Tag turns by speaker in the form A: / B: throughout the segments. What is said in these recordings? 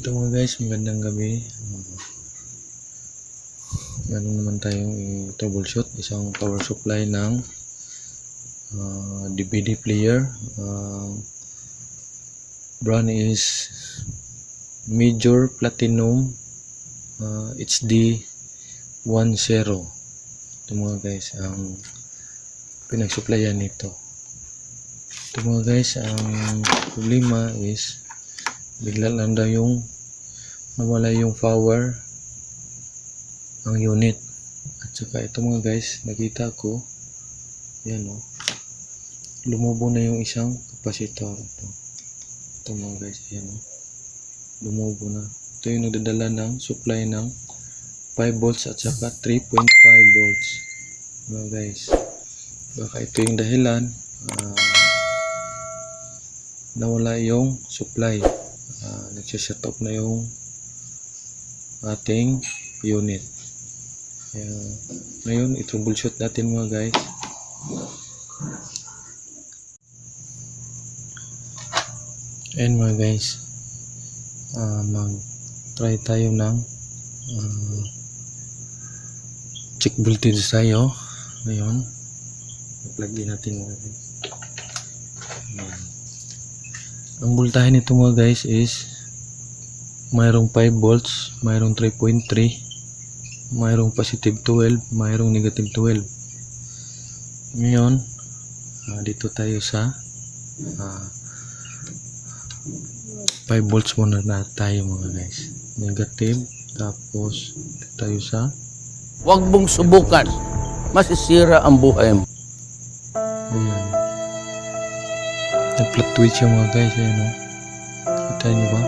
A: Ito mga guys, magandang gabi. Meron naman tayong i-troubleshoot isang power supply ng DVD player. Brand is Major Platinum HD 10. Ito mga guys, ang pinag-supplyan nito. Ito mga guys, ang problema is bigla lang daw yung nawala yung power ang unit. At saka ito mga guys, nakita ko yan lumubo na yung isang capacitor. Ito mga guys, yan lumubo na. Ito yung nagdadala ng supply ng 5 volts at saka 3.5 volts mga guys. Baka ito yung dahilan nawala yung supply. Nagsashut off na yung ating unit. Ngayon i-troubleshoot natin mga guys. And mga guys, mag-try tayo ng check voltage tayo. Ngayon i-plug in natin mga guys. Ang voltahe nito mga guys is mayroong 5 volts, mayroong 3.3, mayroong positive 12, mayroong negative 12. Ngayon dito tayo sa 5 volts muna na tayo mga guys. Negative, tapos dito tayo sa
B: huwag mong subukan, masisira ang buhay mo.
A: ayan. Nag-fluctuate siya mga guys. Ayan kita nyo ba?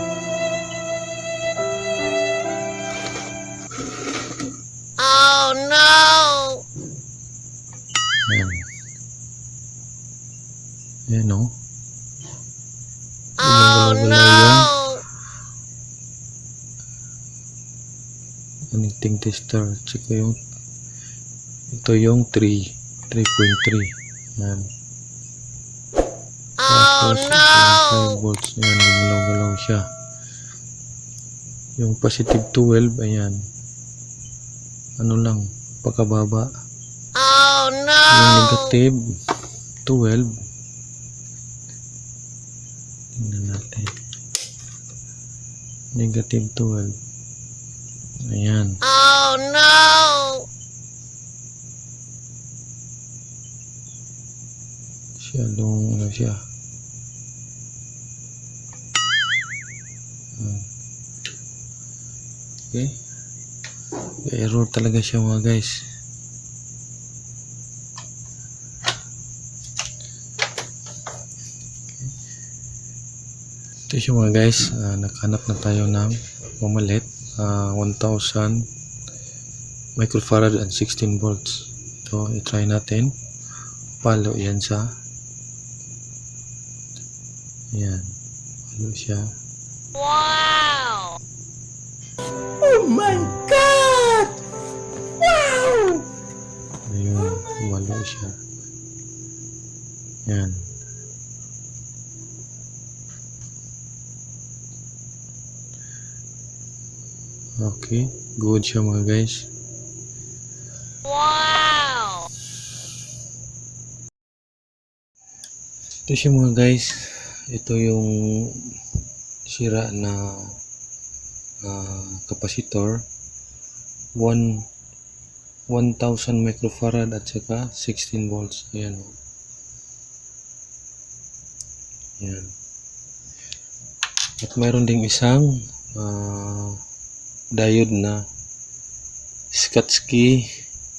B: Oh no!
A: Ayan. Ayan
B: Oh no!
A: connecting tester. Check ko yung ito yung 3.3. Ayan.
B: Oh no!
A: 5 volts. Ayan, gumalaw-galaw siya. Yung positive 12, ayan. Ano lang, pagkababa.
B: Oh no!
A: Yung negative 12, tingnan natin. Negative 12. Ayan.
B: Oh no!
A: Siyadong ano siya. Okay. Error talaga siya mga guys. Ito siya mga guys. Nakahanap na tayo ng mamalit. 1000 microfarad and 16 volts. Ito, i-try natin. Palo yan sa ayan. Palo siya.
B: Wow! Oh my God! Wow!
A: Ayun, walo siya. Yan. Okay, good siya mga guys.
B: Wow!
A: Ito siya mga guys. Ito yung sira na capacitor. 1000 microfarad at saka 16 volts. Ayan. Ayan. At mayroon ding isang diode na Schottky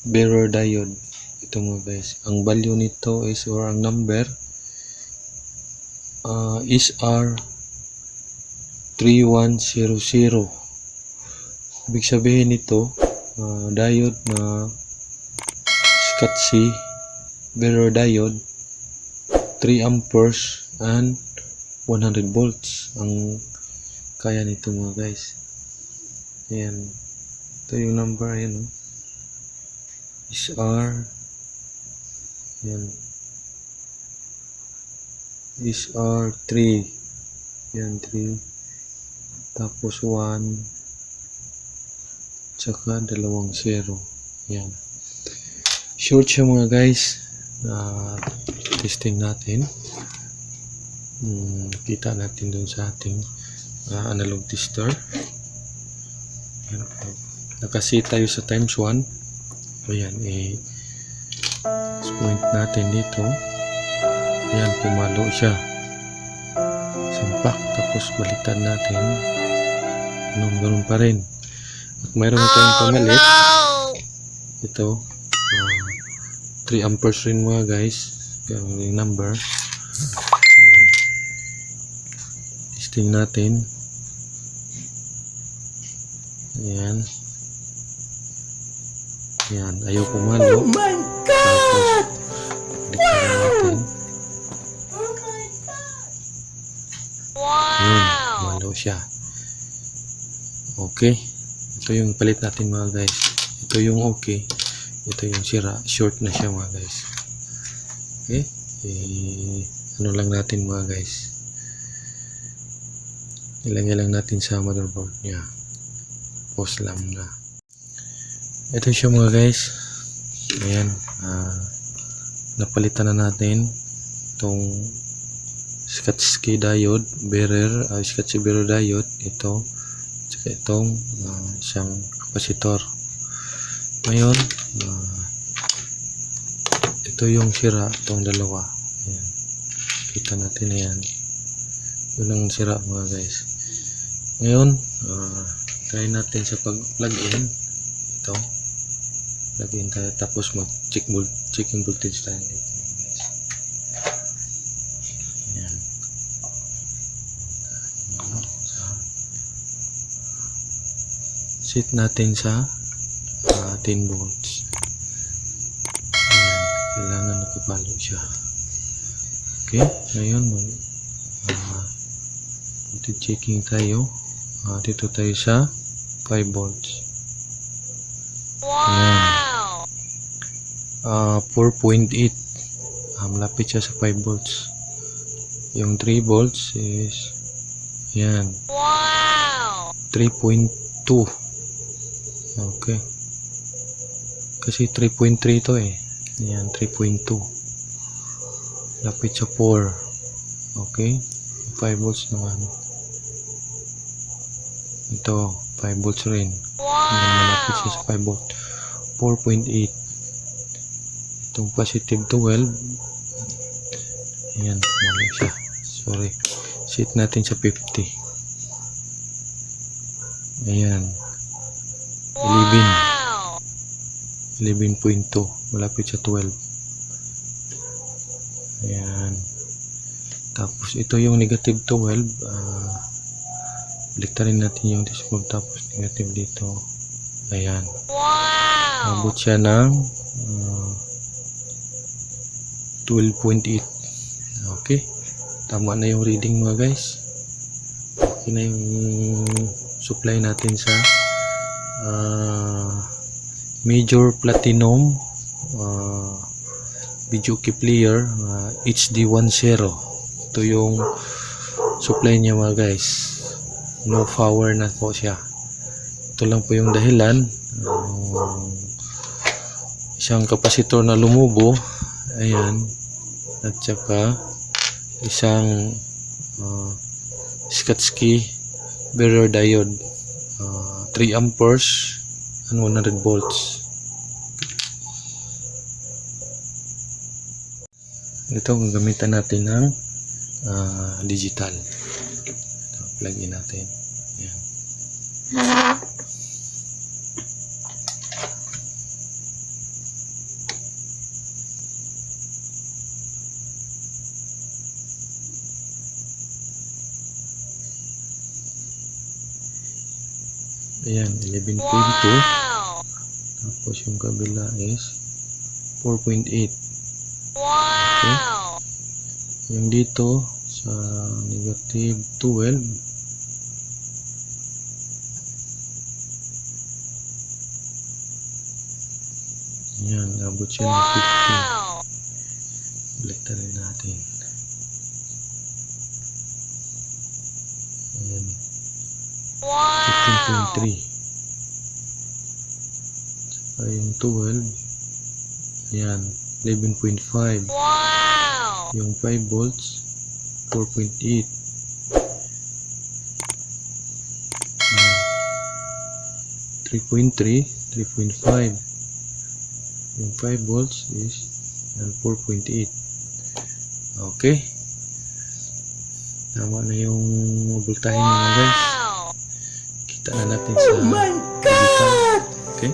A: bearer diode. Ito mga guys. Ang value nito is, or ang number is R3100. Ibig sabihin nito, diode na Schottky bearer diode, 3 amperes and 100 volts ang kaya nito mga guys. Ayan. Ito yung number. Ayan is R. Ayan. Is R3. Ayan, 3. tapos 1, tsaka 2 zero. Yan. Short siya mga guys. Testing natin. Kita natin dun sa ating analog tester. Yan. Nakasit tayo sa times 1. Ayan, point natin dito. Ayan, pumalo siya. Sampak, tapos baliktad natin. Ganun pa rin. At mayroon tayong pamalit. Ito, 3 amperes rin mga guys. Yung number. Ayan. Testing natin. Ayan. Ayan, ayaw pumalo.
B: Oh my God!
A: Tapos, baliktad natin. Ayan, pumalo siya. Okay. Ito yung palit natin mga guys. Ito yung okay. Ito yung sira. Short na siya mga guys. Okay. Ano lang natin mga guys. Ilagay lang natin sa motherboard niya. Pause lang na. Ito siya mga guys. Ayan. Napalitan na natin itong Schottky diode bearer. Schottky bearer diode. Ito. Tsaka itong isang kapasitor. Ngayon, ito yung sira, itong dalawa. Ayan. Kita natin na yan. Yun ang sira mga guys. Ngayon, try natin sa pag-plug in. Ito. Plug in tayo. Tapos mag-checking voltage tayo. Ayan. Set natin sa 10 volts. Ayan, kailangan nakapalo siya. Okay, ngayon voltage checking tayo. Dito tayo sa 5 volts. Wow! 4.8. Malapit siya sa 5 volts. Yung 3 volts is yan. Wow! 3.2. Okay. Kasi 3.3 ito eh. Ayan, 3.2. Lapit sa 4. Okay. 5 volts naman. Ito, 5 volts rin. Ayan, malapit siya sa 5 volt. 4.8. Itong positive 12. Ayan, mali siya. Sorry. Set natin sa 50. Ayan. 11.2. Malapit sa 12. Ayan. Tapos ito yung negative 12. Baliktarin natin yung decimal tapos negative dito. Ayan. Abot siya ng 12.8. Okay. Tama na yung reading mga guys. Okay na yung supply natin sa Major Platinum video key player HD10. Ito yung supply niya mga guys. No power na po siya. Ito lang po yung dahilan. Isang kapasitor na lumubo. Ayan. At saka isang Schottky bearer diode. 3 amperes and 100 volts. Ito gagamitan natin ng digital. Ito, plug in natin. Ayan. Ayan, 11.2. Tapos yung kabila is 4.8. Okay. Yung dito sa negative 12. Ayan, abot siya ng 50. Baliktarin natin. Ayan. 15.3. Saka yung 12, ayan, 11.5. Yung 5 volts, 4.8. 3.3, 3.5. Yung 5 volts is 4.8. Okay. Tama na yung voltahe niya mga guys. Kita na natin sa digital. Okay.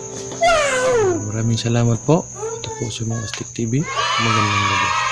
A: Maraming salamat po. Ito po sa mga Astig TV. Magandang gabi.